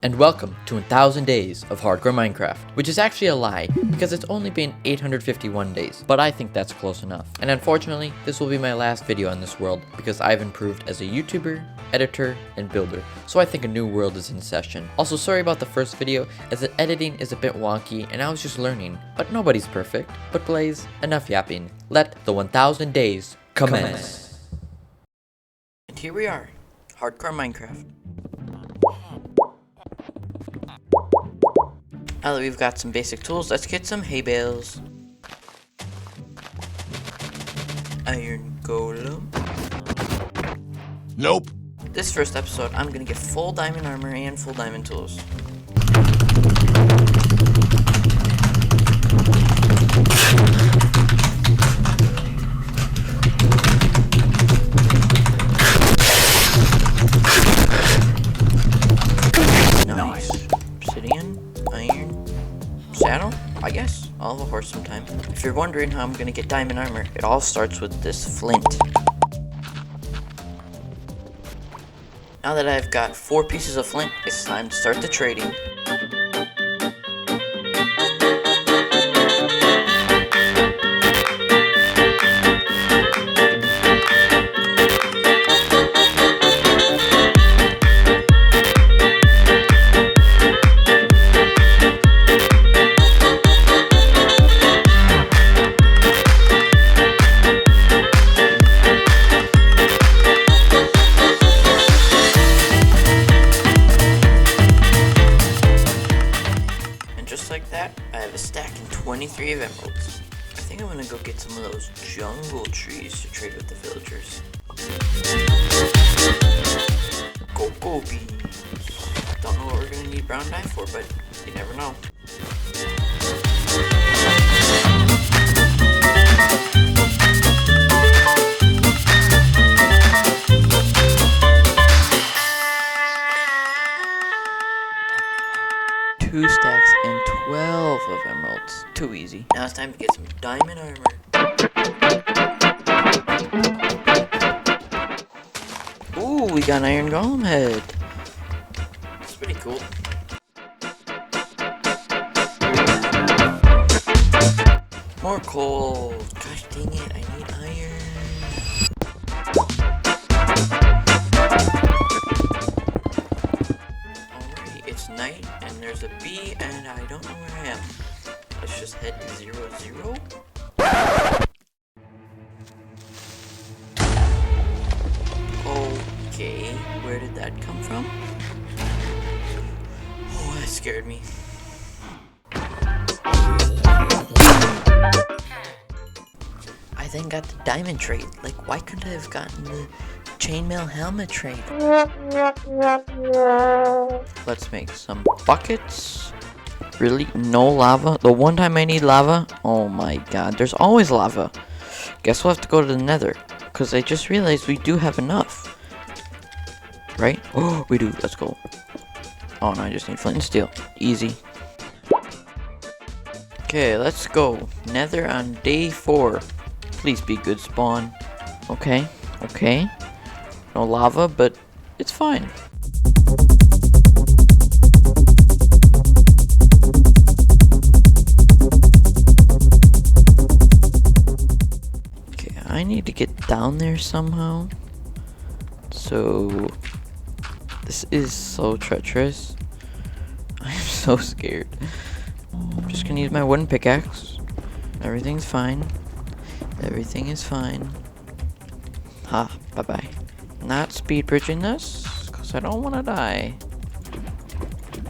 And welcome to 1000 days of hardcore Minecraft, which is actually a lie because it's only been 851 days, but I think that's close enough. And unfortunately, this will be my last video on this world because I've improved as a YouTuber, editor, and builder, so I think a new world is in session. Also, sorry about the first video as the editing is a bit wonky and I was just learning, but nobody's perfect. But Blaze, enough yapping. Let the 1000 days commence. And here we are, hardcore Minecraft. Now that we've got some basic tools, let's get some hay bales. Iron golem. Nope. This first episode, I'm gonna get full diamond armor and full diamond tools. Nice. Obsidian, iron, saddle, I guess. I'll have a horse sometime. If you're wondering how I'm gonna get diamond armor, it all starts with this flint. Now that I've got 4 pieces of flint, it's time to start the trading. Just like that, I have a stack and 23 of emeralds. I think I'm gonna go get some of those jungle trees to trade with the villagers. Cocoa beans. Don't know what we're gonna need brown dye for, but you never know. Two stacks and 12 of emeralds. Too easy. Now it's time to get some diamond armor. Ooh, we got an iron golem head. That's pretty cool. More coal. Gosh dang it, I need iron. It's night and there's a bee and I don't know where I am. Let's just head to 0-0. Okay, where did that come from? Oh, that scared me. I then got the diamond trade. Like, why couldn't I have gotten the chainmail helmet trade? Let's make some buckets. Really? No lava? The one time I need lava? Oh my god, there's always lava. Guess we'll have to go to the nether. Because I just realized we do have enough. Right? Oh, we do. Let's go. Oh no, I just need flint and steel. Easy. Okay, let's go. Nether on day 4. Please be good spawn. Okay, okay. No lava, but it's fine. Okay, I need to get down there somehow. So, this is so treacherous. I am so scared. I'm just gonna use my wooden pickaxe. Everything's fine. Everything is fine. Ha, bye-bye. Not speed bridging this, because I don't want to die.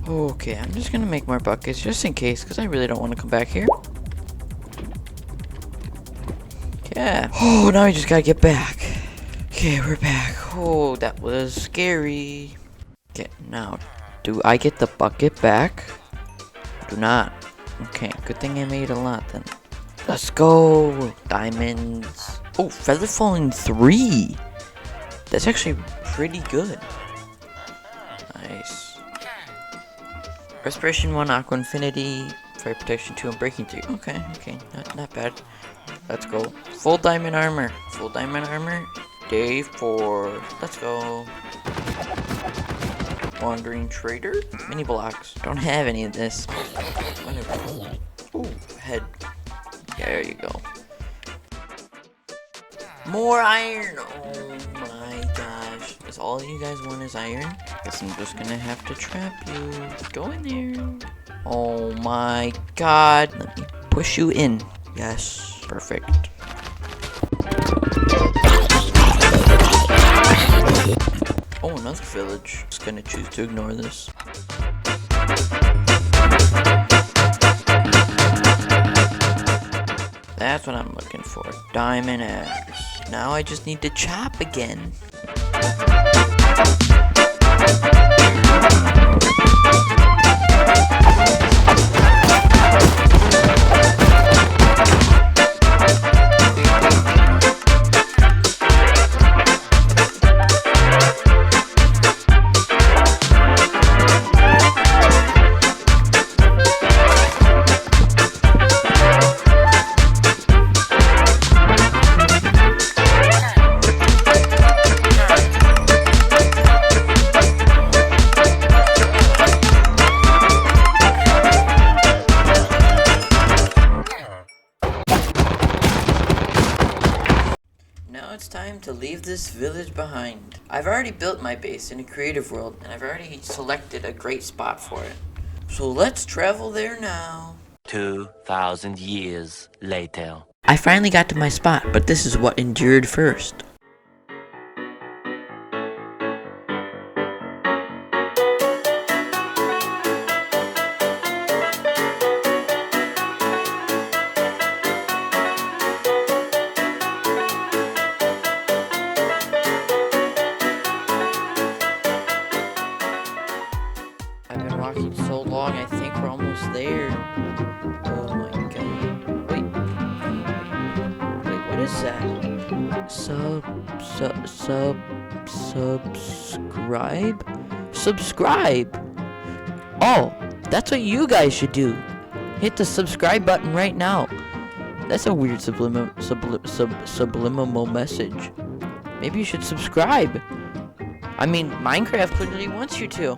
Okay, I'm just going to make more buckets, just in case, because I really don't want to come back here. Yeah. Oh, now I just got to get back. Okay, we're back. Oh, that was scary. Okay, now, do I get the bucket back? Do not. Okay, good thing I made a lot then. Let's go. Diamonds. Oh, feather falling 3. That's actually pretty good. Nice. Respiration 1, Aqua Infinity, Fire Protection 2, and Breaking 3. Okay, okay, not bad. Let's go. Full diamond armor. Full diamond armor. Day 4. Let's go. Wandering trader. Mini blocks. Don't have any of this. Ooh, head. There you go. More iron. Oh my gosh. Is all you guys want is iron? Guess I'm just gonna have to trap you. Go in there. Oh my god. Let me push you in. Yes. Perfect. Oh, another village. Just gonna choose to ignore this. That's what I'm looking for. Diamond axe. Now I just need to chop again. Now it's time to leave this village behind. I've already built my base in a creative world, and I've already selected a great spot for it. So let's travel there now. 2,000 years later. I finally got to my spot, but this is what endured first. I've been walking so long, I think we're almost there. Oh my god. Wait, what is that? Subscribe? Subscribe! Oh, that's what you guys should do. Hit the subscribe button right now. That's a weird subliminal message. Maybe you should subscribe. I mean, Minecraft clearly wants you to.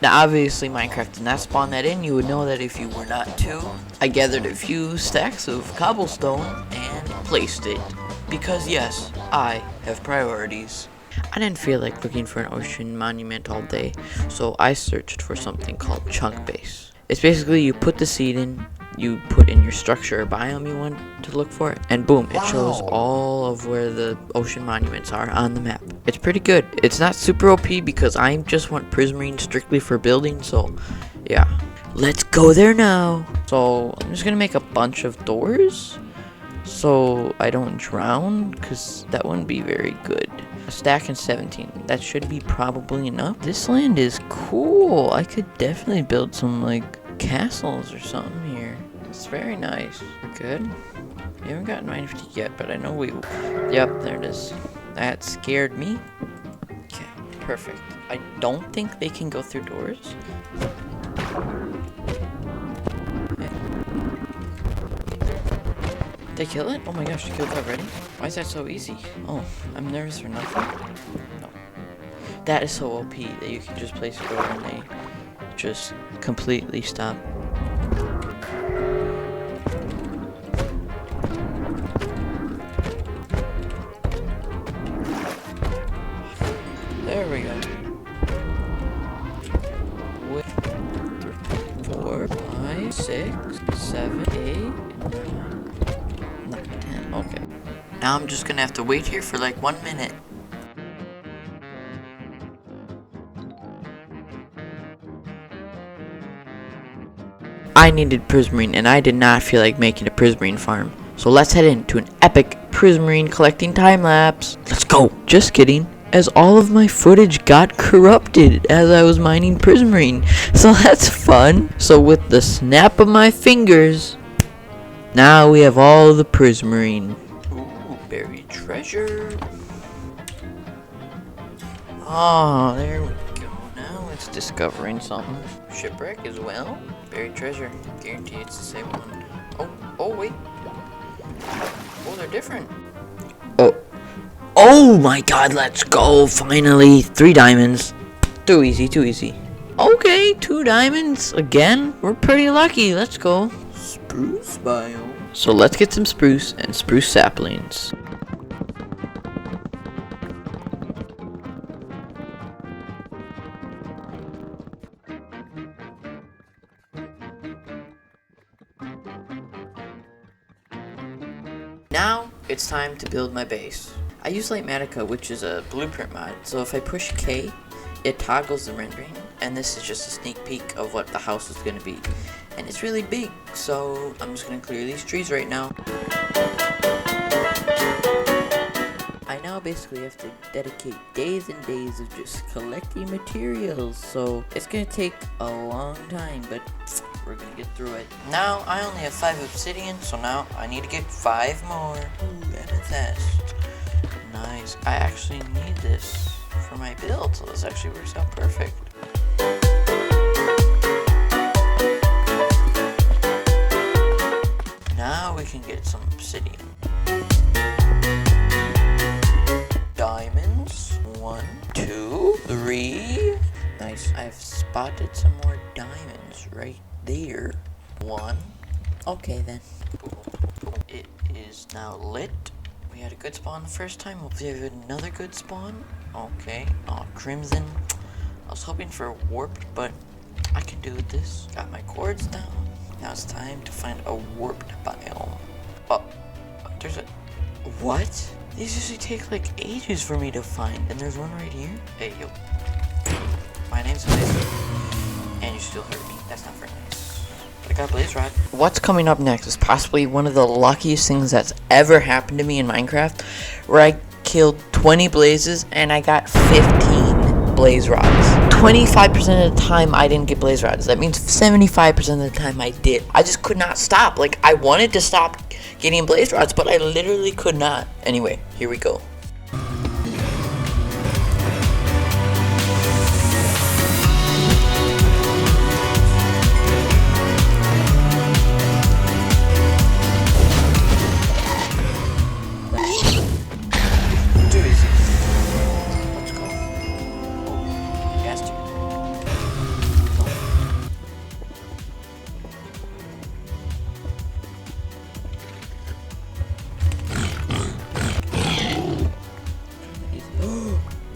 Now, obviously, Minecraft did not spawn that in. You would know that if you were not to. I gathered a few stacks of cobblestone and placed it. Because, yes, I have priorities. I didn't feel like looking for an ocean monument all day, so I searched for something called chunk base. It's basically you put the seed in, you put in your structure or biome you want to look for, and boom, it shows all of where the ocean monuments are on the map. It's pretty good. It's not super OP because I just want prismarine strictly for building, so yeah. Let's go there now. So I'm just gonna make a bunch of doors so I don't drown, because that wouldn't be very good. A stack and 17. That should be probably enough. This land is cool. I could definitely build some like castles or something here. It's very nice. Good. We haven't gotten 950 yet, but I know we will. Yep, there it is. That scared me. Okay, perfect. I don't think they can go through doors. Did I kill it? Oh my gosh, you killed it already? Why is that so easy? Oh, I'm nervous for nothing. No. That is so OP that you can just place a door and they just completely stop. There we go. 4, 5, 6, 7, 8, 9, 10. Okay. Now I'm just gonna have to wait here for like 1 minute. I needed prismarine and I did not feel like making a prismarine farm. So let's head into an epic prismarine collecting time lapse. Let's go. Just kidding. As all of my footage got corrupted as I was mining prismarine. So that's fun. So with the snap of my fingers, now we have all the prismarine. Ooh, buried treasure. Oh, there we go. Now it's discovering something. Shipwreck as well. Buried treasure. Guarantee it's the same one. Oh wait. Oh, they're different. Oh my god, let's go. Finally. 3 diamonds. Too easy, too easy. Okay, 2 diamonds again. We're pretty lucky. Let's go. Spruce biome. So let's get some spruce and spruce saplings. Now it's time to build my base. I use Lightmatica, which is a blueprint mod, so if I push K, it toggles the rendering, and this is just a sneak peek of what the house is going to be. And it's really big, so I'm just going to clear these trees right now. I now basically have to dedicate days and days of just collecting materials, so it's going to take a long time, but we're going to get through it. Now, I only have 5 obsidian, so now I need to get 5 more. Ooh, amethyst. Nice. I actually need this for my build, so this actually works out perfect. Now we can get some obsidian. Diamonds. 1, 2, 3. Nice. I've spotted some more diamonds right there. 1. Okay then. It is now lit. We had a good spawn the first time. Hopefully we have another good spawn. Okay. Oh, crimson. I was hoping for warped, but I can do this. Got my cords down. Now it's time to find a warped biome. Oh, there's a... What? These usually take like ages for me to find. And there's one right here. Hey, yo. My name's Blaze. And you still hurt me. That's not very nice. But I got Blaze Rod. What's coming up next is possibly one of the luckiest things that's ever happened to me in Minecraft, where I killed 20 blazes and I got 15 blaze rods. 25% of the time I didn't get blaze rods. That means 75% of the time I did. I just could not stop. Like, I wanted to stop getting blaze rods, but I literally could not. Anyway, here we go.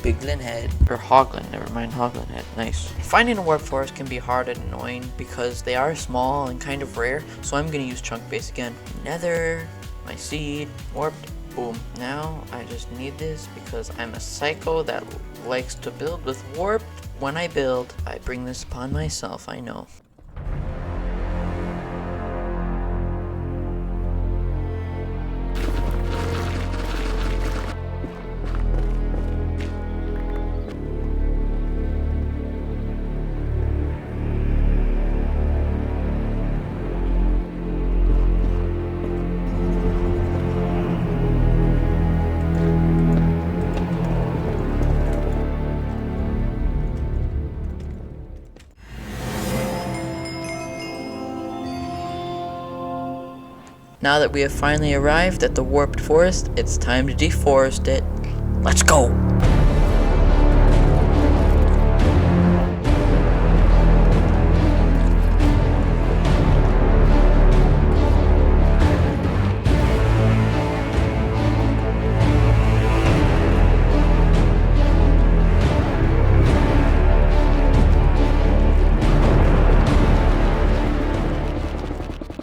Biglin head, or Hoglin, never mind, Hoglin head, nice. Finding a warp forest can be hard and annoying because they are small and kind of rare, so I'm gonna use chunk base again. Nether, my seed, warped, boom. Now I just need this because I'm a psycho that likes to build with warped. When I build, I bring this upon myself, I know. Now that we have finally arrived at the warped forest, it's time to deforest it. Let's go!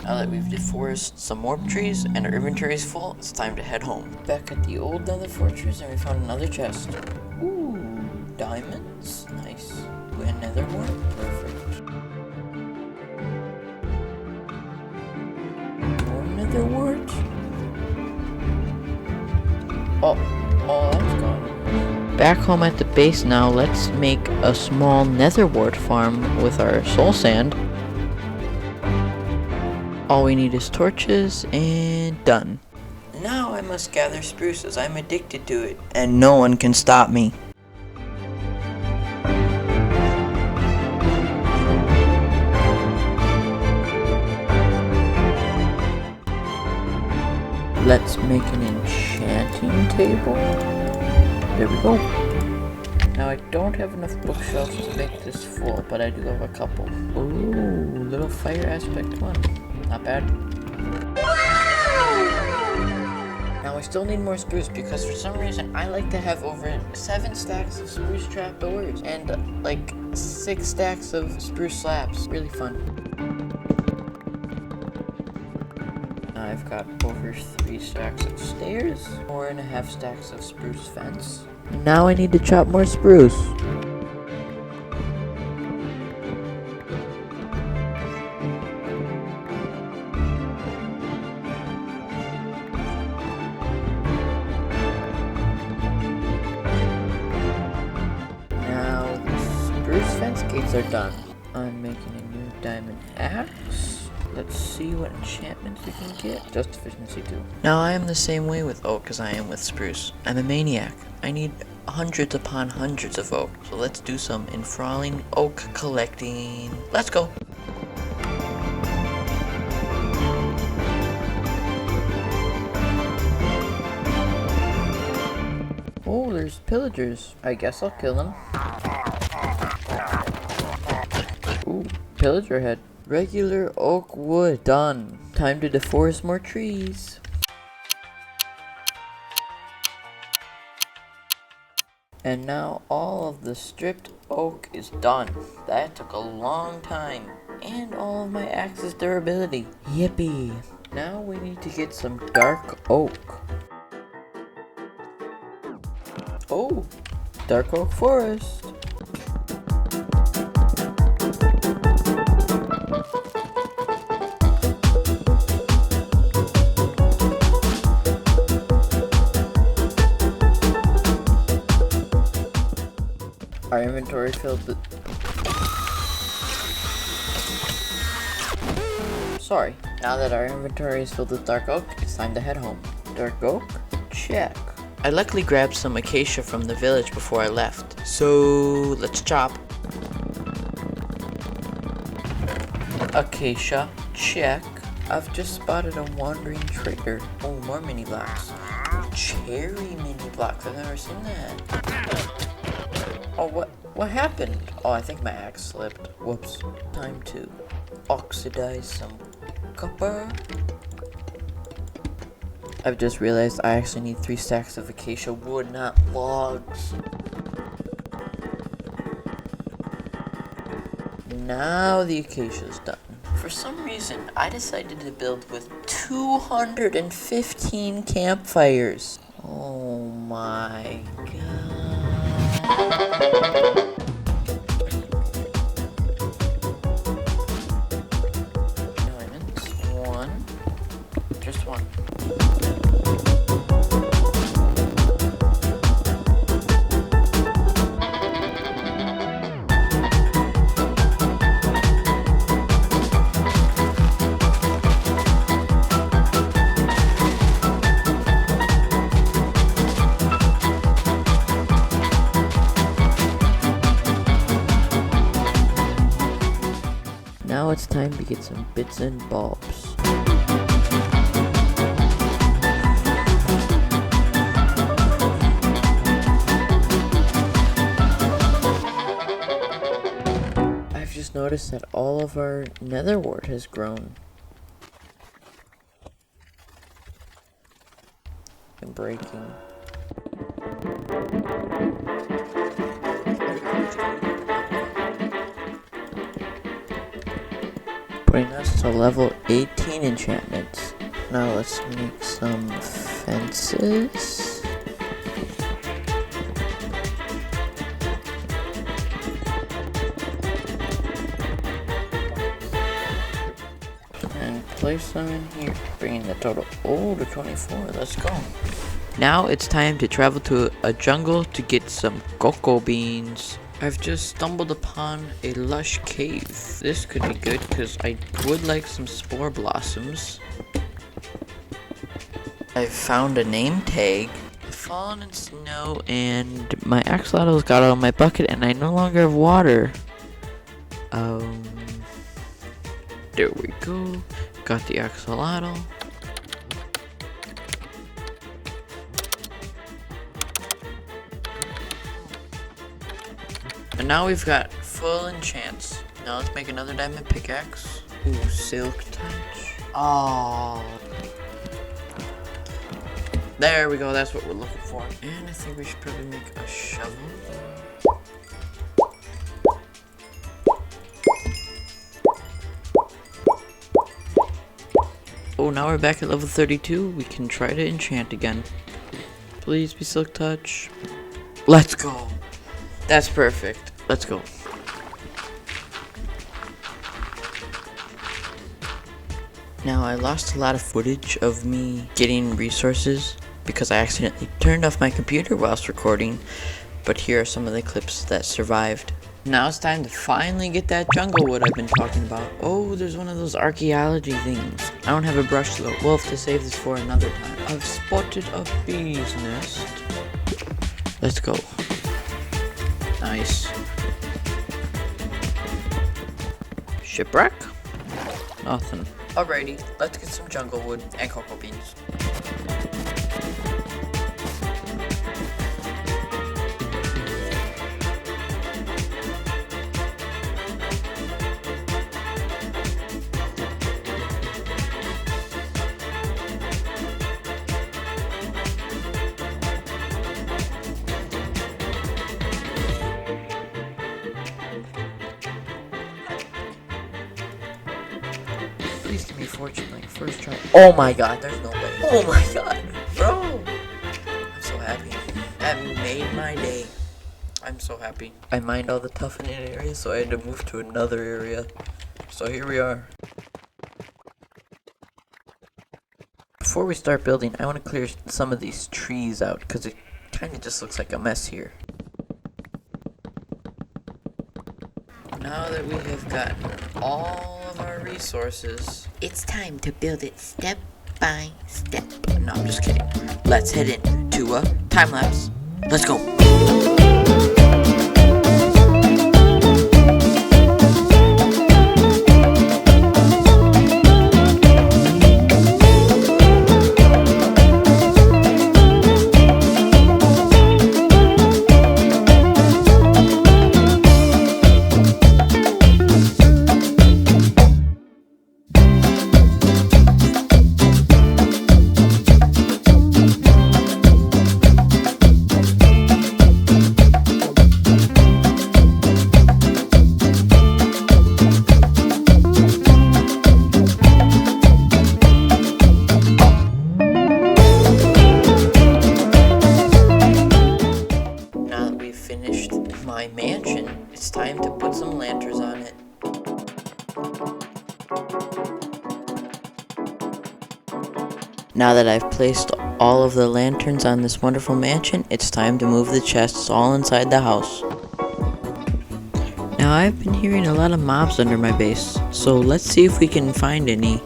Now that we've deforested some warp trees and our inventory is full, it's time to head home. Back at the old nether fortress and we found another chest. Ooh, diamonds? Nice. Ooh, and nether warp? Perfect. More nether wart? Oh, that's gone. Back home at the base now, let's make a small nether wart farm with our soul sand. All we need is torches, and done. Now I must gather spruce as I'm addicted to it, and no one can stop me. Let's make an enchanting table. There we go. Now I don't have enough bookshelves to make this full, but I do have a couple. Ooh, little fire aspect one. Not bad. Now I still need more spruce because for some reason I like to have over 7 stacks of spruce trapdoors and like 6 stacks of spruce slabs. Really fun. Now I've got over 3 stacks of stairs, 4.5 stacks of spruce fence. Now I need to chop more spruce. Now the spruce fence gates are done. I'm making a new diamond axe. Let's see what enchantments we can get. Just efficiency 2. Now I am the same way with oak as I am with spruce. I'm a maniac. I need hundreds upon hundreds of oak. So let's do some enthralling oak collecting. Let's go. Oh, there's pillagers. I guess I'll kill them. Ooh, pillager head. Regular oak wood. Done. Time to deforest more trees. And now all of the stripped oak is done. That took a long time. And all of my axe's durability. Yippee. Now we need to get some dark oak. Oh, dark oak forest. Our inventory filled with... Sorry. Now that our inventory is filled with dark oak, it's time to head home. Dark oak? Check. I luckily grabbed some acacia from the village before I left. So, let's chop. Acacia? Check. I've just spotted a wandering trader. Oh, more mini blocks. Cherry mini blocks. I've never seen that. Oh, what happened? Oh, I think my axe slipped. Whoops. Time to oxidize some copper. I've just realized I actually need 3 stacks of acacia wood, not logs. Now the acacia's done. For some reason, I decided to build with 215 campfires. Oh my god. Diamonds. 1. Just 1. Now it's time to get some bits and bobs. I've just noticed that all of our nether wart has grown. And breaking. Putting us to level 18 enchantments. Now let's make some fences. And place them in here, bringing the total to 24. Let's go. Now it's time to travel to a jungle to get some cocoa beans. I've just stumbled upon a lush cave. This could be good because I would like some spore blossoms. I've found a name tag. I've fallen in snow and my axolotls got out of my bucket and I no longer have water. There we go. Got the axolotl. now we've got full enchants. Now let's make another diamond pickaxe. Ooh, silk touch. Oh. There we go, that's what we're looking for. And I think we should probably make a shovel. Oh, now we're back at level 32. We can try to enchant again. Please be silk touch. Let's go. That's perfect. Let's go. Now, I lost a lot of footage of me getting resources because I accidentally turned off my computer whilst recording, but here are some of the clips that survived. Now it's time to finally get that jungle wood I've been talking about. Oh, there's one of those archaeology things. I don't have a brush though. We'll have to save this for another time. I've spotted a bee's nest. Let's go. Nice. Shipwreck? Nothing. Alrighty, let's get some jungle wood and cocoa beans. Please give me fortune like first try. Oh my god, there's no way. Oh my god, bro. I'm so happy. That made my day. I'm so happy. I mined all the toughening areas, so I had to move to another area. So here we are. Before we start building, I want to clear some of these trees out because it kind of just looks like a mess here. Now that we have gotten all of our resources, it's time to build it step by step. No, I'm just kidding. Let's head into a time lapse. Let's go. My mansion, it's time to put some lanterns on it. Now that I've placed all of the lanterns on this wonderful mansion, it's time to move the chests all inside the house. Now I've been hearing a lot of mobs under my base, so let's see if we can find any.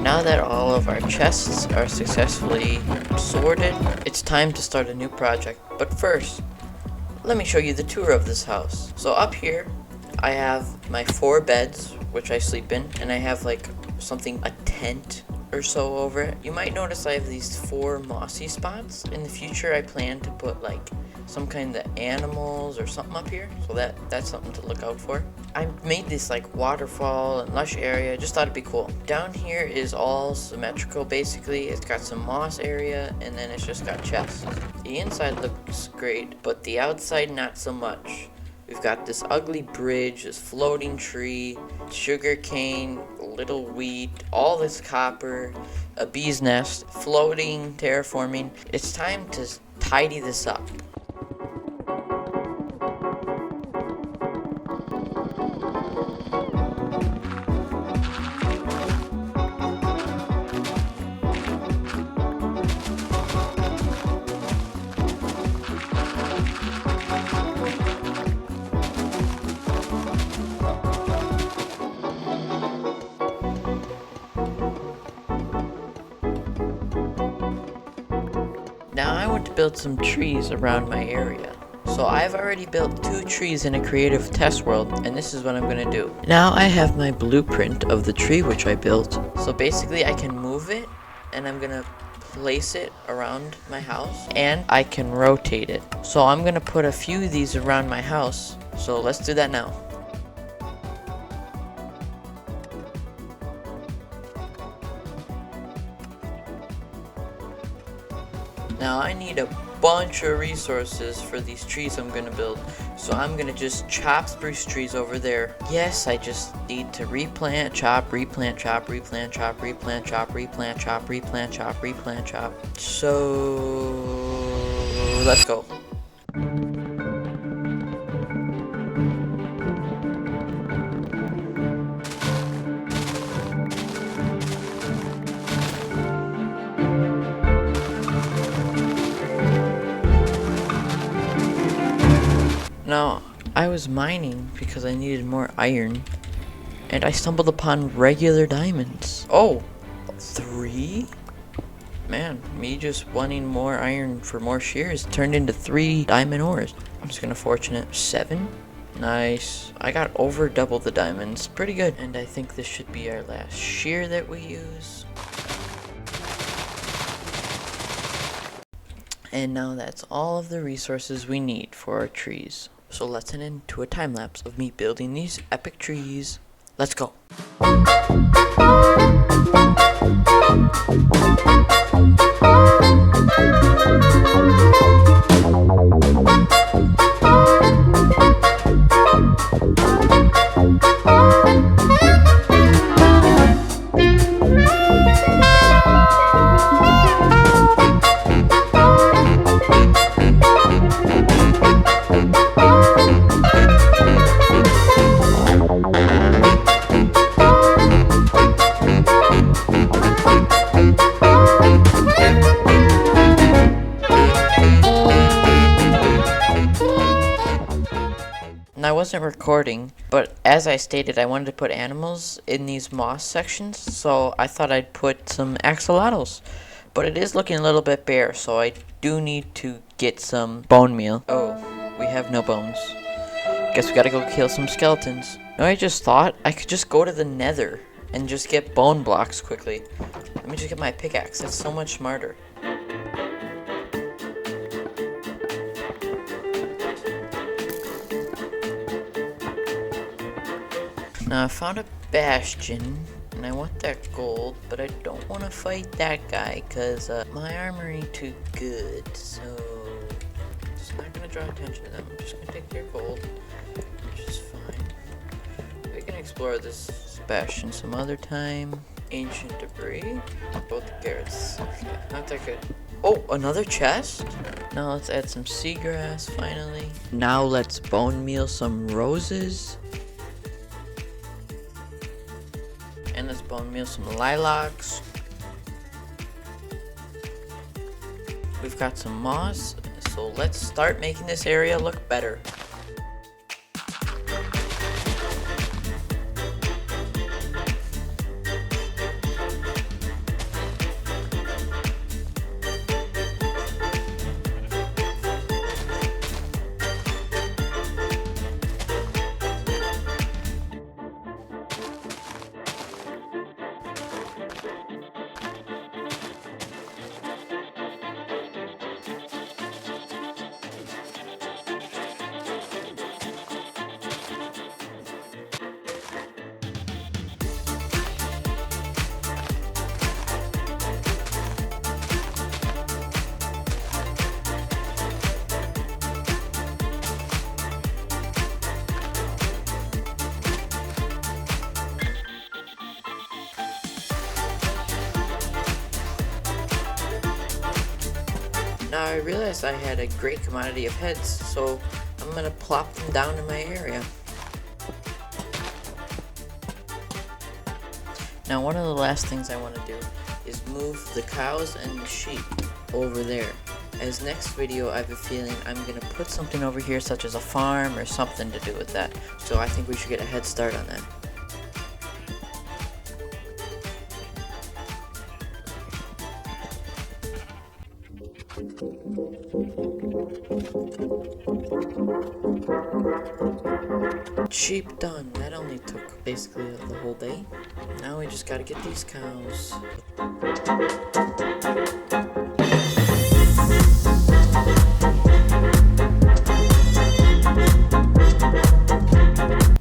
Now that all of our chests are successfully sorted, it's time to start a new project. But first, let me show you the tour of this house. So up here, I have my 4 beds, which I sleep in, and I have like a tent or so over it. You might notice I have these 4 mossy spots. In the future, I plan to put like some kind of animals or something up here, so that's something to look out for. I made this like waterfall and lush area, just thought it'd be cool. Down here is all symmetrical basically. It's got some moss area and then it's just got chests. The inside looks great, but the outside not so much. We've got this ugly bridge, this floating tree, sugar cane, little wheat, all this copper, a bee's nest, floating, terraforming. It's time to tidy this up. Now I want to build some trees around my area. So I've already built 2 trees in a creative test world, and this is what I'm gonna do. Now I have my blueprint of the tree which I built. So basically I can move it, and I'm gonna place it around my house, and I can rotate it. So I'm gonna put a few of these around my house. So let's do that now. Now I need a bunch of resources for these trees I'm gonna build, so I'm gonna just chop spruce trees over there. Yes, I just need to replant, chop, replant, chop, replant, chop, replant, chop, replant, chop, replant, chop, replant, chop. So let's go. Now, I was mining because I needed more iron, and I stumbled upon regular diamonds. Oh, 3? Man, me just wanting more iron for more shears turned into 3 diamond ores. I'm just gonna fortune it. 7? Nice. I got over double the diamonds. Pretty good. And I think this should be our last shear that we use. And now that's all of the resources we need for our trees. So let's head into a time lapse of me building these epic trees. Let's go. I wasn't recording, but as I stated, I wanted to put animals in these moss sections, so I thought I'd put some axolotls. But it is looking a little bit bare, so I do need to get some bone meal. Oh, we have no bones. Guess we gotta go kill some skeletons. No, I just thought I could just go to the nether and just get bone blocks quickly. Let me just get my pickaxe, that's so much smarter. Now I found a bastion, and I want that gold, but I don't want to fight that guy, because my armor ain't too good, so it's not going to draw attention to them. I'm just going to take their gold, which is fine. We can explore this bastion some other time. Ancient debris, both carrots, not that good. Oh, another chest? Now let's add some seagrass, finally. Now let's bone meal some roses. And let's bone meal some lilacs. We've got some moss, so let's start making this area look better. Now I realized I had a great commodity of heads, so I'm gonna plop them down in my area. Now one of the last things I want to do is move the cows and the sheep over there. As next video, I have a feeling I'm gonna put something over here such as a farm or something to do with that. So I think we should get a head start on that. Sheep done. That only took basically the whole day. Now we just gotta get these cows.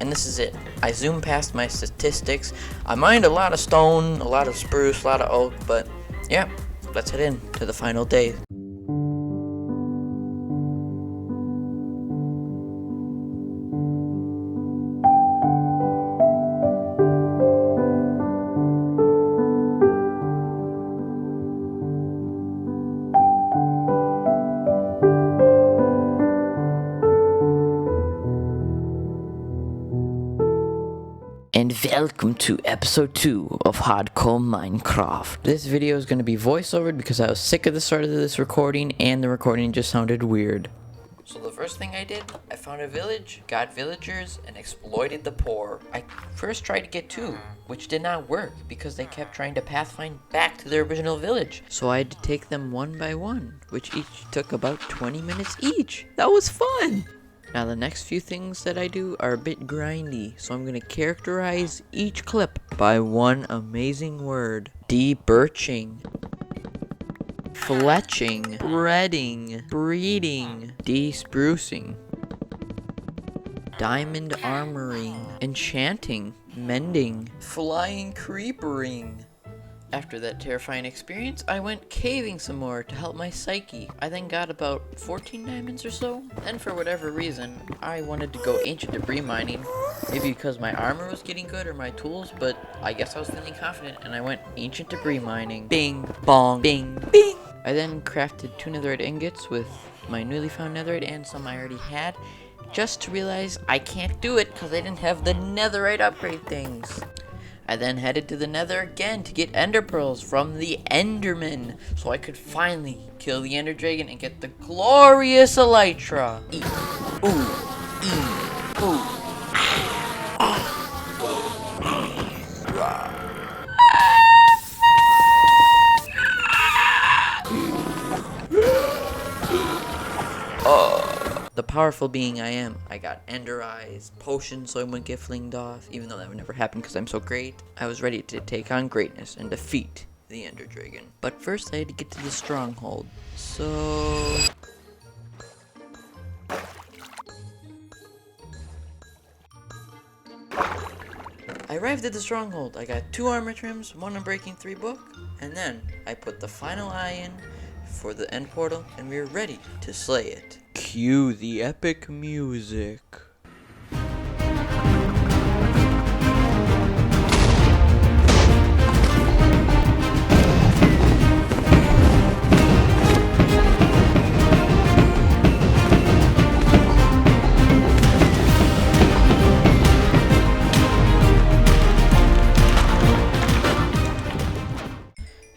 And this is it. I zoomed past my statistics. I mined a lot of stone, a lot of spruce, a lot of oak, but yeah, let's head in to the final day. And welcome to episode 2 of Hardcore Minecraft. This video is going to be voiceovered because I was sick of the start of this recording and the recording just sounded weird. So the first thing I did, I found a village, got villagers, and exploited the poor. I first tried to get 2, which did not work because they kept trying to pathfind back to their original village. So I had to take them one by one, which each took about 20 minutes each. That was fun! Now the next few things that I do are a bit grindy, so I'm going to characterize each clip by one amazing word. De-birching, fletching, breading, breeding, de-sprucing, diamond armoring, enchanting, mending, flying creepering. After that terrifying experience, I went caving some more to help my psyche. I then got about 14 diamonds or so. Then for whatever reason, I wanted to go ancient debris mining. Maybe because my armor was getting good or my tools, but I guess I was feeling confident and I went ancient debris mining. Bing, bong, bing, bing. I then crafted 2 netherite ingots with my newly found netherite and some I already had, just to realize I can't do it because I didn't have the netherite upgrade things. I then headed to the nether again to get ender pearls from the enderman so I could finally kill the ender dragon and get the glorious elytra. The powerful being I am. I got ender eyes, potions so I wouldn't get flinged off, even though that would never happen because I'm so great. I was ready to take on greatness and defeat the ender dragon. But first I had to get to the stronghold. So I arrived at the stronghold. I got 2 armor trims, 1 unbreaking 3 book, and then I put the final eye in for the end portal and we were ready to slay it. Cue the epic music.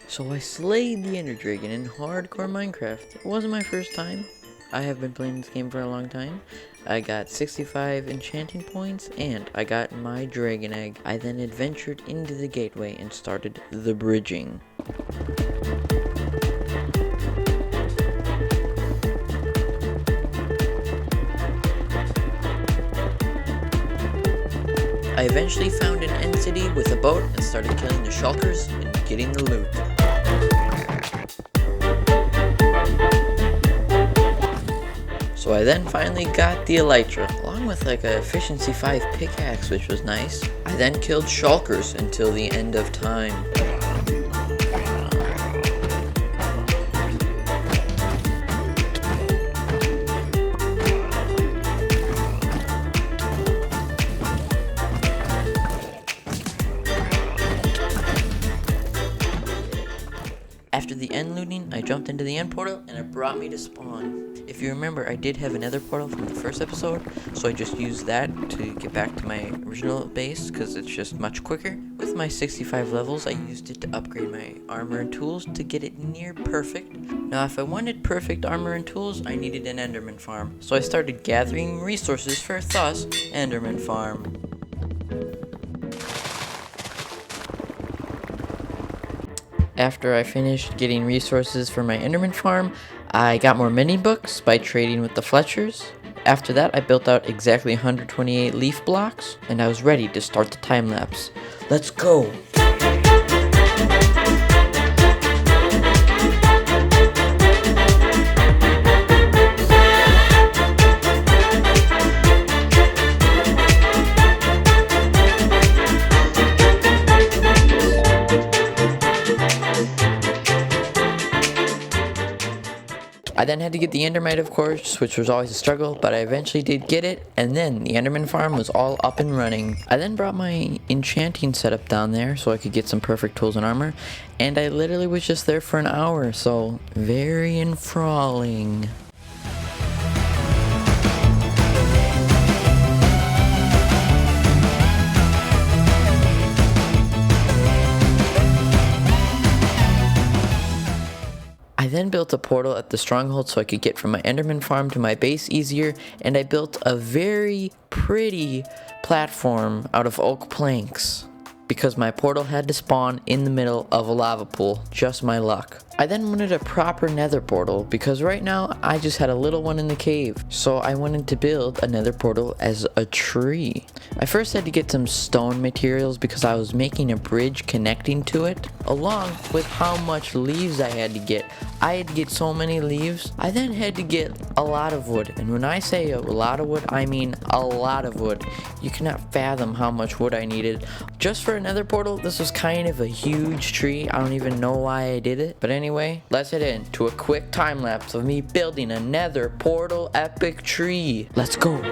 So I slayed the ender dragon in hardcore Minecraft. It wasn't my first time. I have been playing this game for a long time. I got 65 enchanting points and I got my dragon egg. I then adventured into the gateway and started the bridging. I eventually found an end city with a boat and started killing the shulkers and getting the loot. So I then finally got the elytra, along with like a efficiency 5 pickaxe, which was nice. I then killed shulkers until the end of time. After the end looting, I jumped into the end portal and it brought me to spawn. If you remember, I did have another portal from the first episode, so I just used that to get back to my original base because it's just much quicker. With my 65 levels, I used it to upgrade my armor and tools to get it near perfect. Now, if I wanted perfect armor and tools, I needed an enderman farm, so I started gathering resources for thus enderman farm. After I finished getting resources for my enderman farm, I got more mini books by trading with the Fletchers. After that, I built out exactly 128 leaf blocks, and I was ready to start the time lapse. Let's go! I then had to get the Endermite, of course, which was always a struggle, but I eventually did get it, and then the Enderman farm was all up and running. I then brought my enchanting setup down there so I could get some perfect tools and armor, and I literally was just there for an hour, so very enthralling. I then built a portal at the stronghold so I could get from my Enderman farm to my base easier, and I built a very pretty platform out of oak planks because my portal had to spawn in the middle of a lava pool. Just my luck. I then wanted a proper nether portal because right now I just had a little one in the cave, so I wanted to build a nether portal as a tree. I first had to get some stone materials because I was making a bridge connecting to it, along with how much leaves I had to get. I had to get so many leaves. I then had to get a lot of wood, and when I say a lot of wood, I mean a lot of wood. You cannot fathom how much wood I needed. Just for a nether portal, this was kind of a huge tree. I don't even know why I did it, but anyway, let's head into a quick time lapse of me building a nether portal epic tree. Let's go.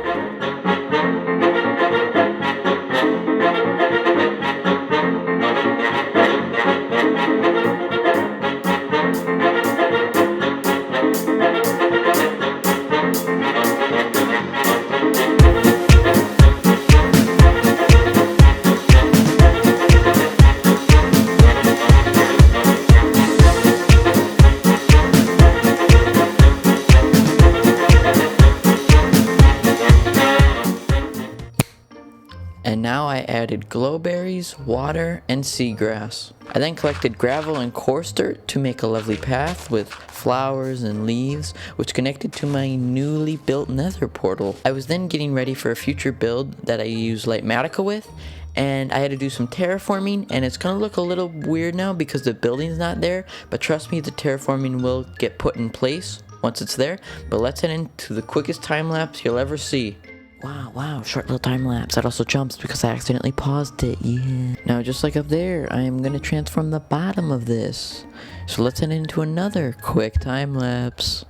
And now I added glowberries, water, and seagrass. I then collected gravel and coarse dirt to make a lovely path with flowers and leaves, which connected to my newly built nether portal. I was then getting ready for a future build that I use Lightmatica with, and I had to do some terraforming, and it's gonna look a little weird now because the building's not there, but trust me, the terraforming will get put in place once it's there. But let's head into the quickest time lapse you'll ever see. Wow, short little time lapse. That also jumps because I accidentally paused it, yeah. Now, just like up there, I am going to transform the bottom of this. So let's head into another quick time lapse.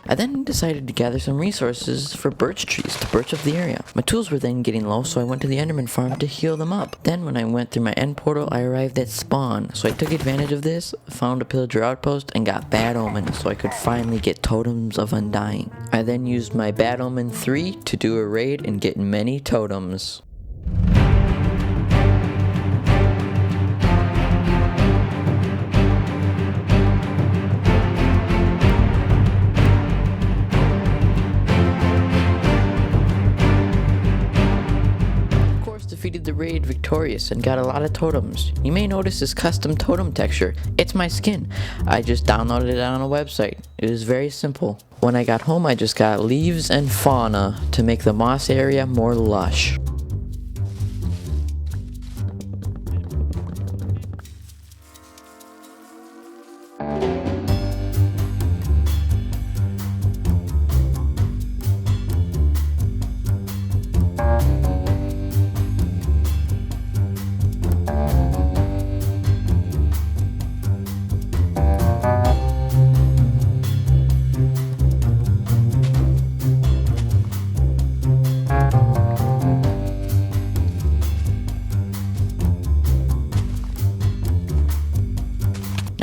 I then decided to gather some resources for birch trees to birch up the area. My tools were then getting low, so I went to the Enderman farm to heal them up. Then when I went through my end portal, I arrived at spawn, so I took advantage of this, found a pillager outpost, and got Bad Omen so I could finally get Totems of Undying. I then used my Bad Omen 3 to do a raid and get many totems. Defeated the raid victorious and got a lot of totems. You may notice this custom totem texture. It's my skin. I just downloaded it on a website. It is very simple. When I got home, I just got leaves and fauna to make the moss area more lush.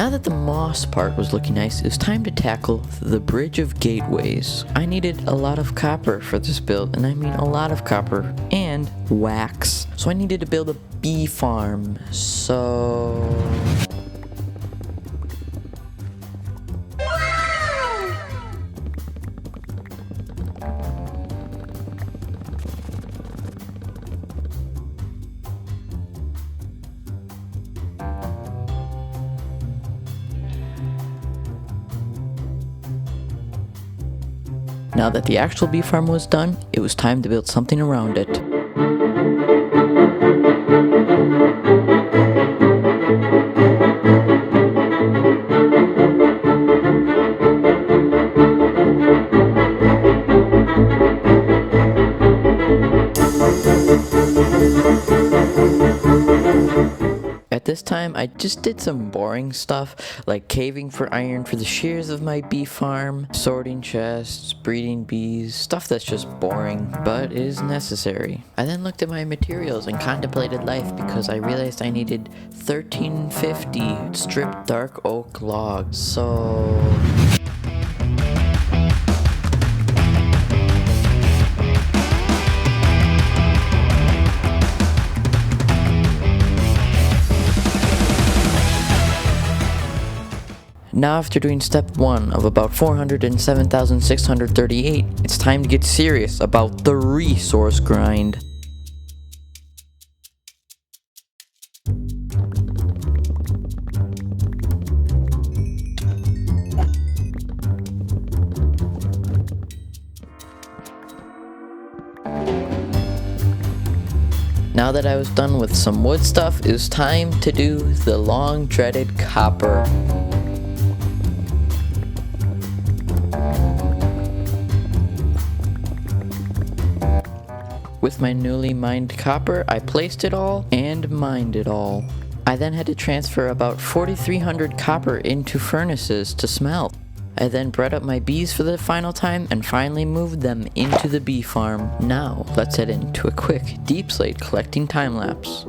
Now that the moss part was looking nice, it was time to tackle the Bridge of Gateways. I needed a lot of copper for this build, and I mean a lot of copper, and wax. So I needed to build a bee farm, so... Now that the actual bee farm was done, it was time to build something around it. At this time, I just did some boring stuff, like caving for iron for the shears of my bee farm, sorting chests, breeding bees, stuff that's just boring, but is necessary. I then looked at my materials and contemplated life because I realized I needed 1350 stripped dark oak logs, so... Now after doing step 1 of about 407,638, it's time to get serious about the resource grind. Now that I was done with some wood stuff, it was time to do the long dreaded copper. With my newly mined copper, I placed it all and mined it all. I then had to transfer about 4,300 copper into furnaces to smelt. I then bred up my bees for the final time and finally moved them into the bee farm. Now, let's head into a quick deep slate collecting time lapse.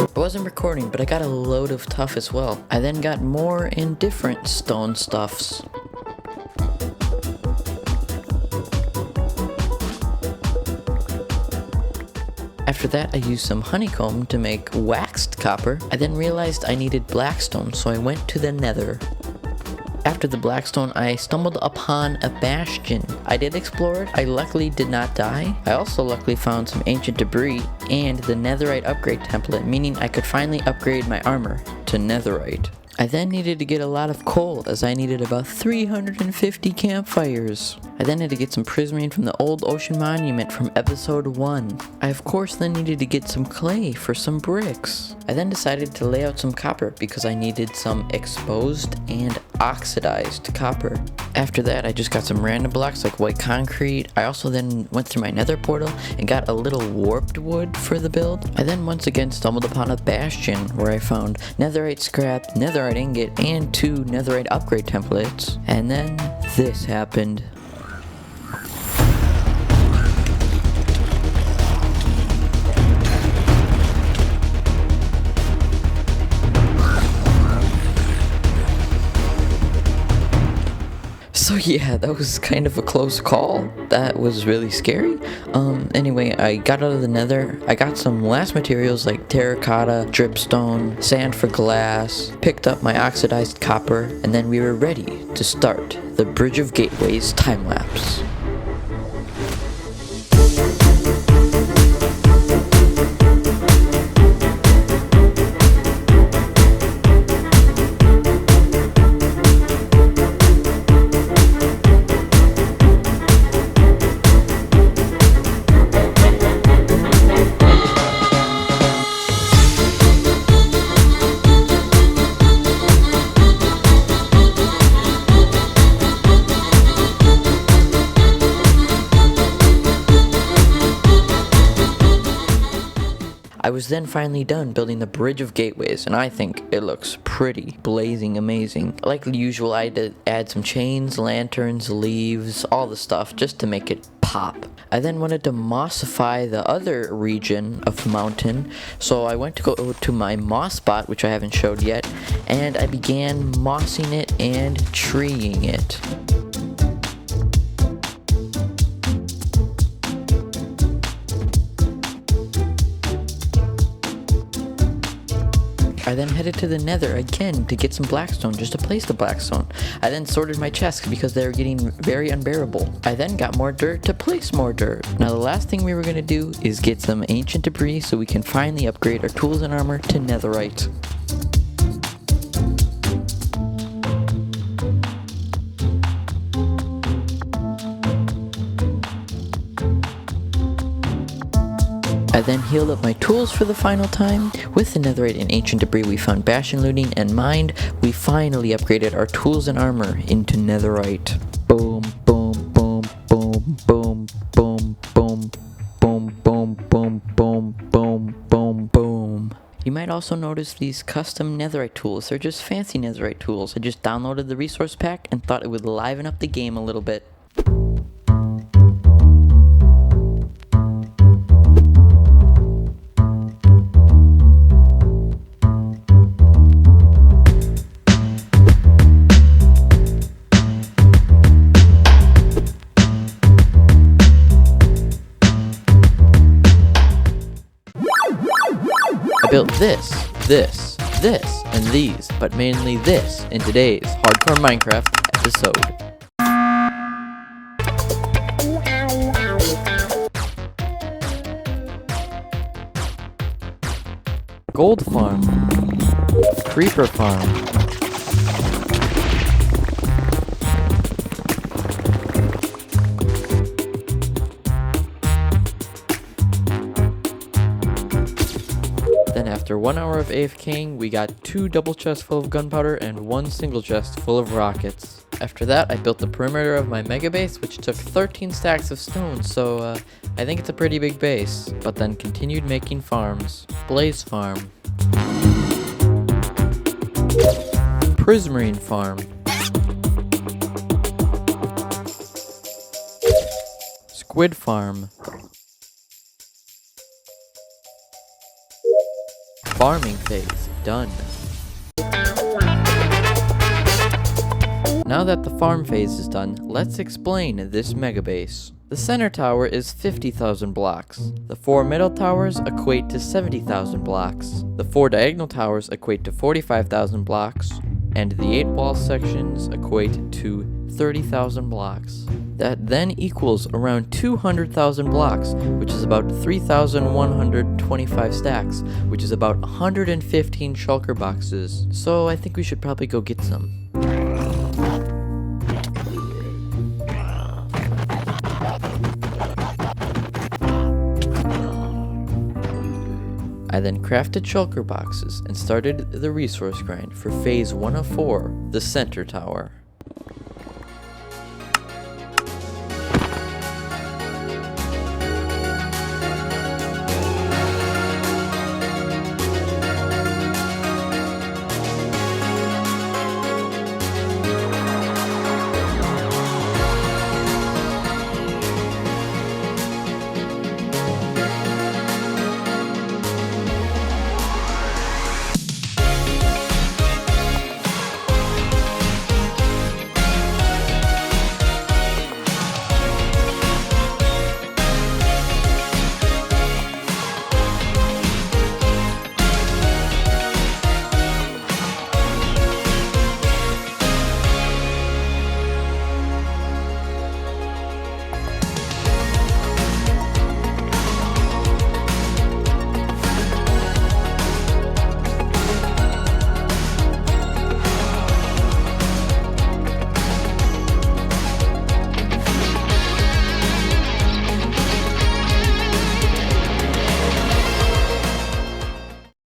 I wasn't recording, but I got a load of tuff as well. I then got more and different stone stuffs. After that, I used some honeycomb to make waxed copper. I then realized I needed blackstone, so I went to the nether. After the blackstone, I stumbled upon a bastion. I did explore it. I luckily did not die. I also luckily found some ancient debris and the netherite upgrade template, meaning I could finally upgrade my armor to netherite. I then needed to get a lot of coal, as I needed about 350 campfires. I then had to get some prismarine from the old ocean monument from episode 1. I of course then needed to get some clay for some bricks. I then decided to lay out some copper because I needed some exposed and oxidized copper. After that, I just got some random blocks like white concrete. I also then went through my nether portal and got a little warped wood for the build. I then once again stumbled upon a bastion where I found netherite scrap, netherite ingot, and 2 netherite upgrade templates. And then this happened. So yeah, that was kind of a close call. That was really scary. Anyway, I got out of the nether. I got some last materials like terracotta, dripstone, sand for glass, picked up my oxidized copper, and then we were ready to start the Bridge of Gateways time lapse. I was then finally done building the Bridge of Gateways, and I think it looks pretty blazing amazing. Like usual, I had to add some chains, lanterns, leaves, all the stuff just to make it pop. I then wanted to mossify the other region of the mountain, so I went to go to my moss spot, which I haven't showed yet, and I began mossing it and treeing it. I then headed to the nether again to get some blackstone, just to place the blackstone. I then sorted my chests because they were getting very unbearable. I then got more dirt to place more dirt. Now the last thing we were going to do is get some ancient debris so we can finally upgrade our tools and armor to netherite. I then healed up my tools for the final time. With the netherite and ancient debris we found bastion looting and mined, we finally upgraded our tools and armor into netherite. Boom, boom, boom, boom, boom, boom, boom, boom, boom, boom, boom, boom, boom, boom. You might also notice these custom netherite tools. They're just fancy netherite tools. I just downloaded the resource pack and thought it would liven up the game a little bit. I built this, and these, but mainly this in today's Hardcore Minecraft episode. Gold farm. Creeper farm. Then after 1 hour of AFKing, we got 2 double chests full of gunpowder and 1 single chest full of rockets. After that, I built the perimeter of my mega base, which took 13 stacks of stone, so I think it's a pretty big base. But then continued making farms. Blaze farm. Prismarine farm. Squid farm. Farming phase done. Now that the farm phase is done, let's explain this mega base. The center tower is 50,000 blocks. The 4 middle towers equate to 70,000 blocks. The 4 diagonal towers equate to 45,000 blocks. And the 8 wall sections equate to 30,000 blocks. That then equals around 200,000 blocks, which is about 3,125 stacks, which is about 115 shulker boxes. So I think we should probably go get some. I then crafted shulker boxes and started the resource grind for phase 1 of 4, the center tower.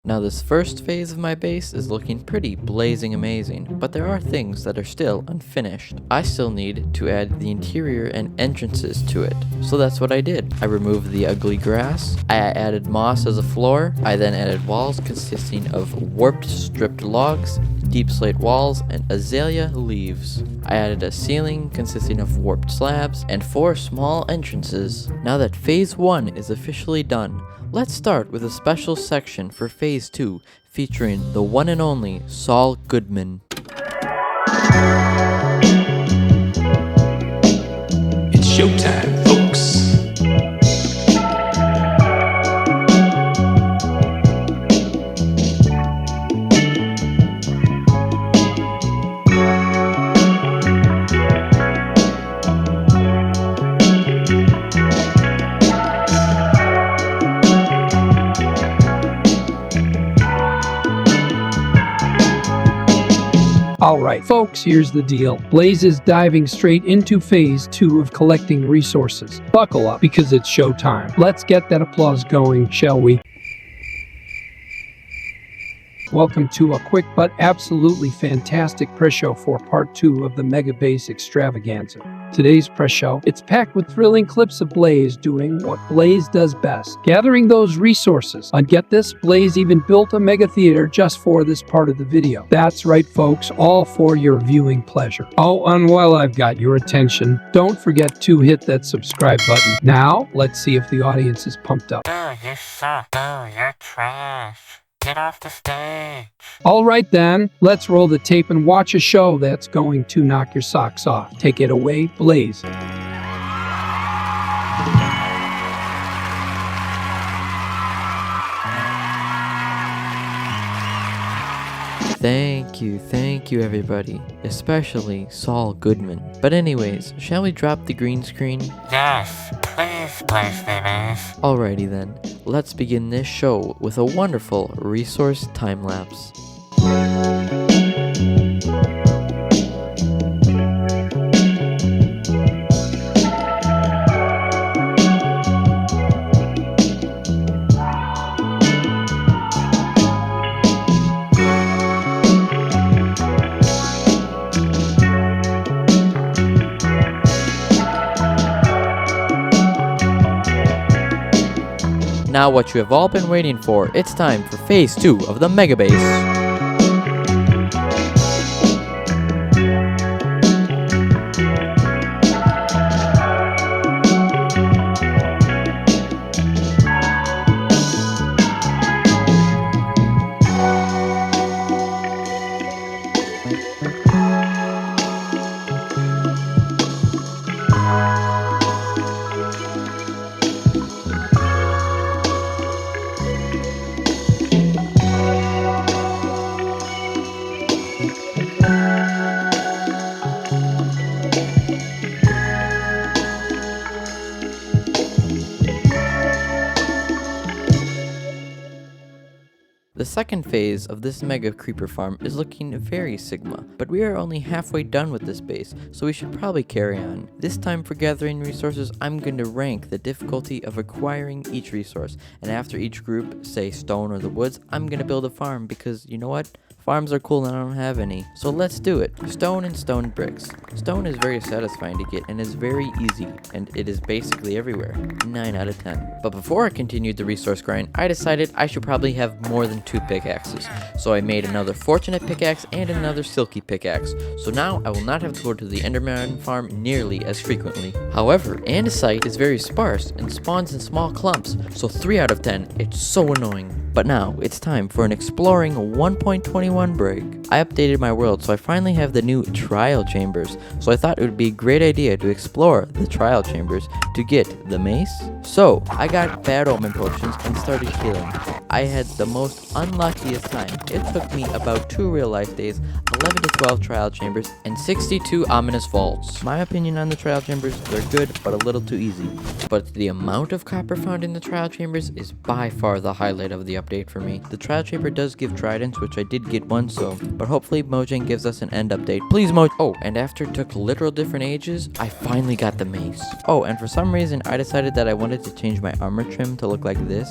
Now this first phase of my base is looking pretty blazing amazing, but there are things that are still unfinished. I still need to add the interior and entrances to it, so that's what I did. I removed the ugly grass, I added moss as a floor, I then added walls consisting of warped stripped logs, deep slate walls, and azalea leaves. I added a ceiling consisting of warped slabs, and 4 small entrances. Now that phase 1 is officially done, let's start with a special section for phase 2 featuring the one and only Saul Goodman. It's showtime, folks. Alright folks, here's the deal. Blaze is diving straight into phase 2 of collecting resources. Buckle up because it's showtime. Let's get that applause going, shall we? Welcome to a quick but absolutely fantastic press show for part 2 of the Mega Base Extravaganza. Today's press show, it's packed with thrilling clips of Blaze doing what Blaze does best, gathering those resources. And get this, Blaze even built a mega theater just for this part of the video. That's right folks, all for your viewing pleasure. Oh, and while I've got your attention, don't forget to hit that subscribe button. Now, let's see if the audience is pumped up. Dude, you suck. Dude, you're trash. Get off the stage. Alright then, let's roll the tape and watch a show that's going to knock your socks off. Take it away, Blaze. Thank you everybody, especially Saul Goodman. But anyways, shall we drop the green screen? Yes, please, PlayStation. Alrighty then, let's begin this show with a wonderful resource time-lapse. Now what you have all been waiting for, it's time for phase 2 of the Mega Base. The second phase of this mega creeper farm is looking very Sigma, but we are only halfway done with this base, so we should probably carry on. This time for gathering resources, I'm going to rank the difficulty of acquiring each resource, and after each group, say stone or the woods, I'm going to build a farm because, you know what? Farms are cool and I don't have any. So let's do it. Stone and stone bricks. Stone is very satisfying to get and is very easy, and it is basically everywhere. 9 out of 10. But before I continued the resource grind, I decided I should probably have more than 2 pickaxes. So I made another fortunate pickaxe and another silky pickaxe. So now I will not have to go to the Enderman farm nearly as frequently. However, andesite is very sparse and spawns in small clumps. So 3 out of 10, it's so annoying. But now, it's time for an exploring 1.21 break. I updated my world, so I finally have the new trial chambers. So I thought it would be a great idea to explore the trial chambers to get the mace. So, I got bad omen potions and started healing. I had the most unluckiest time. It took me about 2 real life days, 11 to 12 trial chambers, and 62 ominous vaults. My opinion on the trial chambers, they're good, but a little too easy. But the amount of copper found in the trial chambers is by far the highlight of the update for me. The trial chamber does give tridents, which I did get one, but hopefully Mojang gives us an end update. Please Mojang. Oh, and after it took literal different ages, I finally got the mace. Oh, and for some reason, I decided that I wanted to change my armor trim to look like this.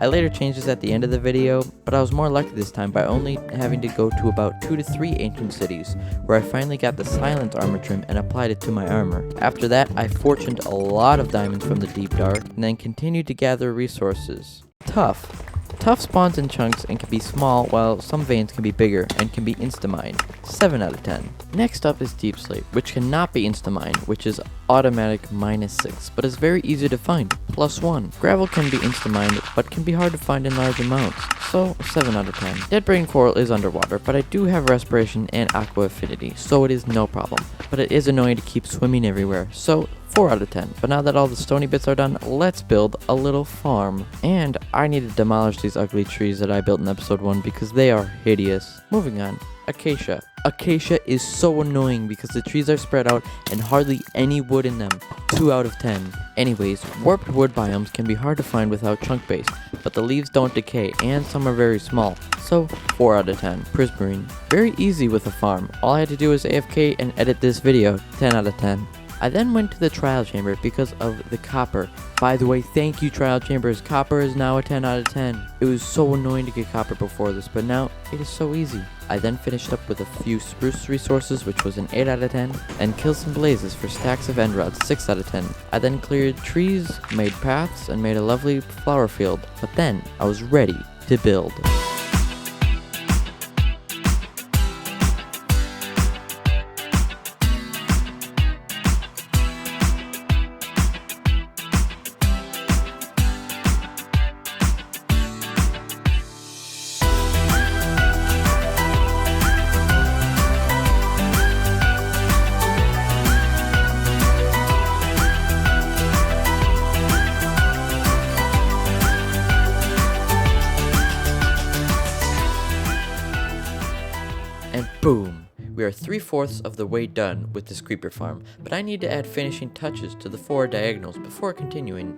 I later changed this at the end of the video, but I was more lucky this time by only having to go to about 2 to 3 ancient cities, where I finally got the silent armor trim and applied it to my armor. After that, I fortuned a lot of diamonds from the deep dark, and then continued to gather resources. Tough. Tough spawns in chunks and can be small, while some veins can be bigger and can be insta-mined. 7 out of 10. Next up is Deep Slate, which cannot be insta-mined, which is automatic -6, but is very easy to find, +1. Gravel can be insta-mined, but can be hard to find in large amounts, so 7 out of 10. Dead Brain Coral is underwater, but I do have Respiration and Aqua Affinity, so it is no problem. But it is annoying to keep swimming everywhere, so 4 out of 10. But now that all the stony bits are done, let's build a little farm. And I need to demolish these ugly trees that I built in episode 1 because they are hideous. Moving on. Acacia. Acacia is so annoying because the trees are spread out and hardly any wood in them. 2 out of 10. Anyways, warped wood biomes can be hard to find without chunk base, but the leaves don't decay and some are very small. So 4 out of 10. Prismarine. Very easy with a farm. All I had to do was AFK and edit this video. 10 out of 10. I then went to the trial chamber because of the copper. By the way, thank you trial chambers. Copper is now a 10 out of 10. It was so annoying to get copper before this, but now it is so easy. I then finished up with a few spruce resources, which was an 8 out of 10, and killed some blazes for stacks of end rods, 6 out of 10. I then cleared trees, made paths, and made a lovely flower field. But then I was ready to build. And boom! We are 3/4 of the way done with this creeper farm, but I need to add finishing touches to the 4 diagonals before continuing.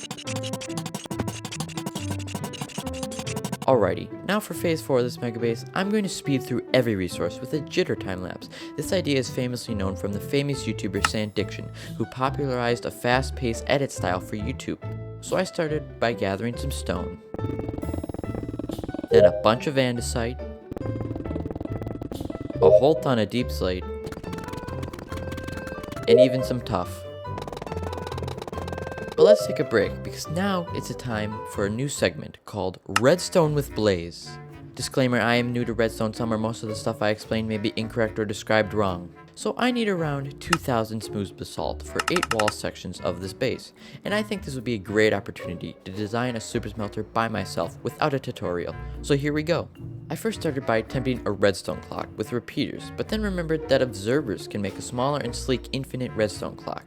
Alrighty, now for phase 4 of this megabase, I'm going to speed through every resource with a jitter time-lapse. This idea is famously known from the famous YouTuber Sandiction, who popularized a fast-paced edit style for YouTube. So I started by gathering some stone, then a bunch of andesite, a whole ton of deep slate, and even some tuff. But let's take a break, because now it's a time for a new segment called Redstone with Blaze. Disclaimer, I am new to redstone, some or most of the stuff I explained may be incorrect or described wrong. So I need around 2,000 smooth basalt for 8 wall sections of this base, and I think this would be a great opportunity to design a super smelter by myself without a tutorial. So here we go. I first started by attempting a redstone clock with repeaters, but then remembered that observers can make a smaller and sleek infinite redstone clock.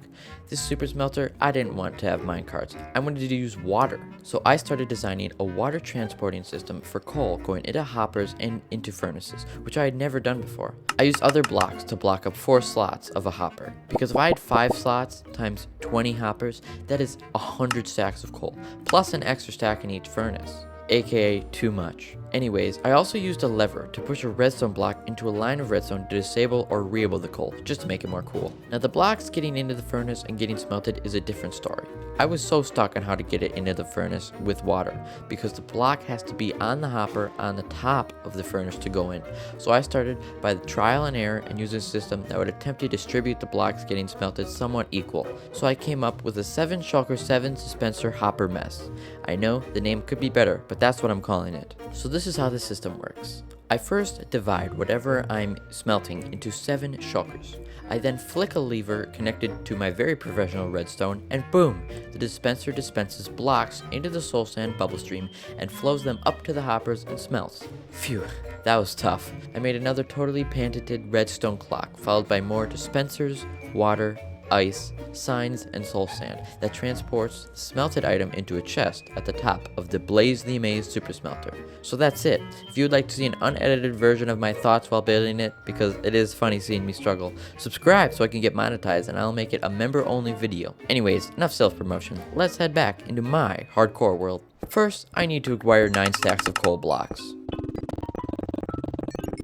This super smelter, I didn't want to have minecarts. I wanted to use water. So I started designing a water transporting system for coal going into hoppers and into furnaces, which I had never done before. I used other blocks to block up 4 slots of a hopper, because if I had 5 slots times 20 hoppers, that is 100 stacks of coal, plus an extra stack in each furnace. AKA too much. Anyways, I also used a lever to push a redstone block into a line of redstone to disable or re-able the coal, just to make it more cool. Now the blocks getting into the furnace and getting smelted is a different story. I was so stuck on how to get it into the furnace with water, because the block has to be on the hopper on the top of the furnace to go in. So I started by the trial and error and used a system that would attempt to distribute the blocks getting smelted somewhat equal. So I came up with a 7 shulker 7 dispenser hopper mess. I know the name could be better, but that's what I'm calling it. So this is how the system works. I first divide whatever I'm smelting into 7 shulkers. I then flick a lever connected to my very professional redstone, and boom! The dispenser dispenses blocks into the soul sand bubble stream and flows them up to the hoppers and smelts. Phew, that was tough. I made another totally patented redstone clock, followed by more dispensers, water, ice, signs, and soul sand that transports the smelted item into a chest at the top of the Blaze the Amaze super smelter. So that's it. If you would like to see an unedited version of my thoughts while building it, because it is funny seeing me struggle, subscribe so I can get monetized and I'll make it a member only video. Anyways, enough self-promotion. Let's head back into my hardcore world. First, I need to acquire 9 stacks of coal blocks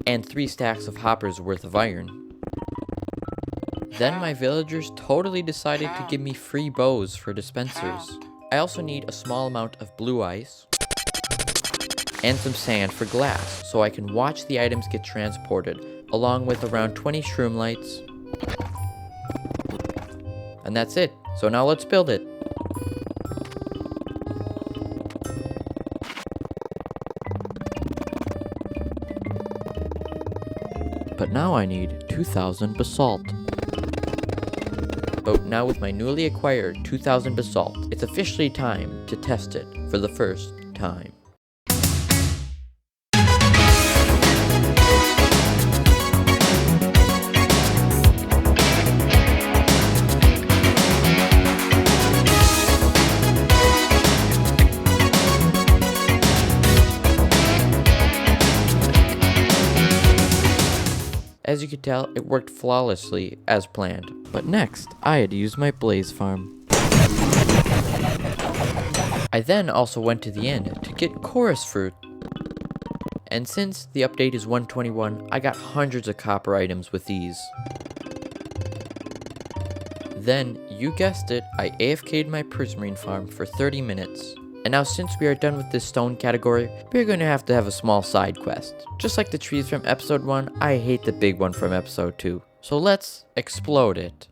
and 3 stacks of hoppers worth of iron. Then my villagers totally decided to give me free bows for dispensers. I also need a small amount of blue ice, and some sand for glass so I can watch the items get transported, along with around 20 shroom lights. And that's it. So now let's build it. But now I need 2,000 basalt. So now with my newly acquired 2,000 basalt, it's officially time to test it for the first time. As you can tell, it worked flawlessly as planned. But next, I had to use my blaze farm. I then also went to the end to get chorus fruit. And since the update is 121, I got hundreds of copper items with these. Then, you guessed it, I AFK'd my prismarine farm for 30 minutes. And now since we are done with this stone category, we're going to have a small side quest. Just like the trees from episode 1, I hate the big one from episode 2. So let's explode it.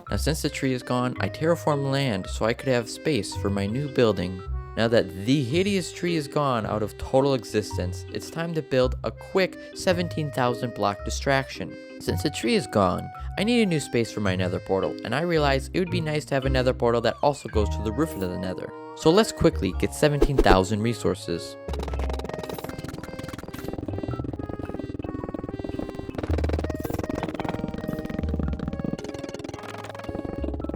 Now since the tree is gone, I terraformed land so I could have space for my new building. Now that the hideous tree is gone out of total existence, it's time to build a quick 17,000 block distraction. Since the tree is gone, I need a new space for my nether portal, and I realized it would be nice to have a nether portal that also goes to the roof of the nether. So let's quickly get 17,000 resources.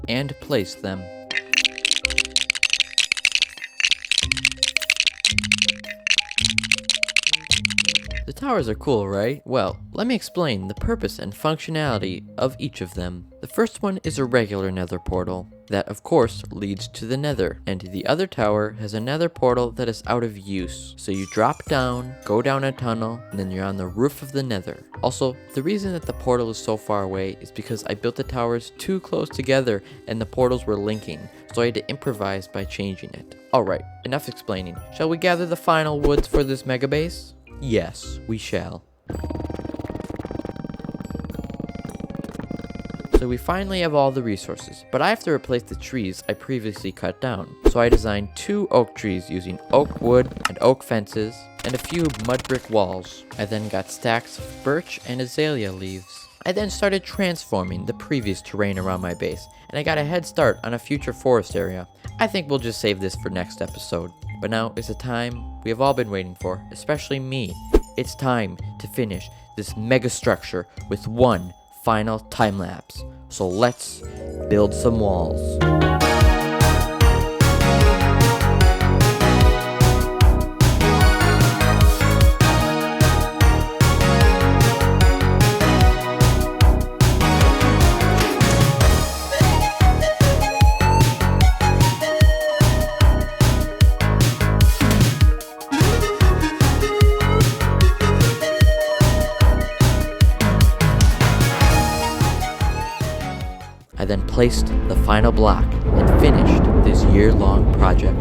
And place them. The towers are cool, right? Well, let me explain the purpose and functionality of each of them. The first one is a regular nether portal. That, of course, leads to the nether. And the other tower has a nether portal that is out of use. So you drop down, go down a tunnel, and then you're on the roof of the nether. Also, the reason that the portal is so far away is because I built the towers too close together and the portals were linking. So I had to improvise by changing it. Alright, enough explaining. Shall we gather the final woods for this mega base? Yes, we shall. So we finally have all the resources, but I have to replace the trees I previously cut down. So I designed 2 oak trees using oak wood and oak fences, and a few mud brick walls. I then got stacks of birch and azalea leaves. I then started transforming the previous terrain around my base, and I got a head start on a future forest area. I think we'll just save this for next episode. But now is the time we have all been waiting for, especially me. It's time to finish this mega structure with one final time lapse. So let's build some walls. I then placed the final block and finished this year-long project.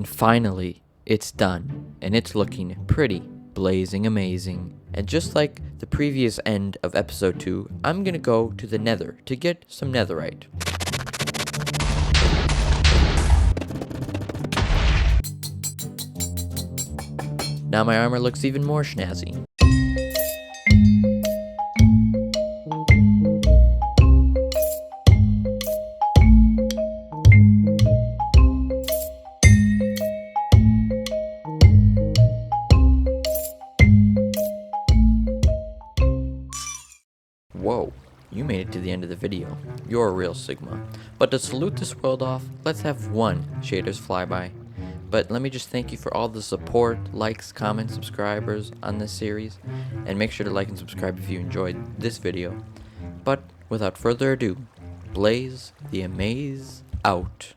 Finally, it's done, and it's looking pretty blazing amazing. And just like the previous end of episode 2, I'm gonna go to the nether to get some netherite. Now my armor looks even more snazzy. you made it to the end of the video. You're a real Sigma. But to salute this world off, let's have one Shaders Flyby. But let me just thank you for all the support, likes, comments, subscribers on this series, and make sure to like and subscribe if you enjoyed this video. But without further ado, Blaze the Amaze out.